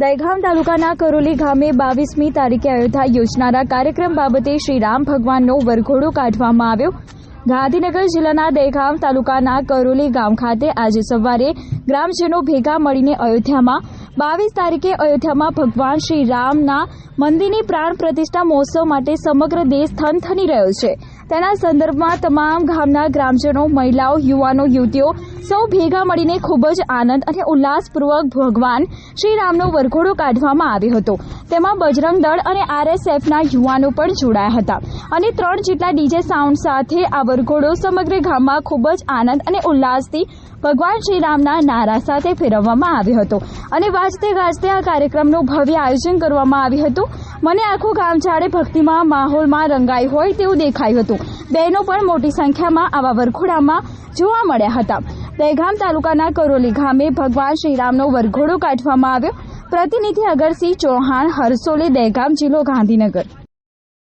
દહેગામ તાલુકાના કરોલી ગામે 22મી તારીખે અયોધ્યા યોજનારા કાર્યક્રમ બાબતે શ્રી રામ ભગવાનનો વરઘોડો કાઢવામાં આવ્યો। ગાંધીનગર જિલ્લાના દહેગામ તાલુકાના કરોલી ગામ ખાતે આજે સવારે ગ્રામજનો ભેગા મળીને અયોધ્યામાં 22 તારીખે અયોધ્યામાં ભગવાન શ્રી રામના મંદિરની પ્રાણ પ્રતિષ્ઠા મહોત્સવ માટે સમગ્ર દેશ થનથની રહ્યો છે। તેના સંદર્ભમાં તમામ ગામના ગ્રામજનો, મહિલાઓ, યુવાનો, યુવતીઓ સૌ ભેગા મળીને ખૂબ જ આનંદ અને ઉલ્લાસપૂર્વક ભગવાન શ્રી રામનો વરઘોડો કાઢવામાં આવ્યો હતો। તેમાં બજરંગ દળ અને RSFના યુવાનો પણ જોડાયા હતા અને 3 જેટલા ડીજે સાઉન્ડ સાથે આ વરઘોડો સમગ્ર ગામમાં ખૂબ જ આનંદ અને ઉલ્લાસથી ભગવાન શ્રી રામના નારા સાથે ફેરવવામાં આવ્યો હતો અને વાજતે ગાજતે આ કાર્યક્રમનું ભવ્ય આયોજન કરવામાં આવ્યું હતું। મને આખું ગામ જાણે ભક્તિમાં માહોલમાં રંગાઈ હોય તેવું દેખાયું હતું। બહેનો પણ મોટી સંખ્યામાં આવા વરઘોડામાં જોવા મળ્યા હતા। દહેગામ તાલુકાના કરોલી ગામે ભગવાન શ્રી રામનો વરઘોડો કાઢવામાં આવ્યો। પ્રતિનિધિ અગરસિંહ ચૌહાણ, હરસોલે, દહેગામ, જિલ્લો ગાંધીનગર।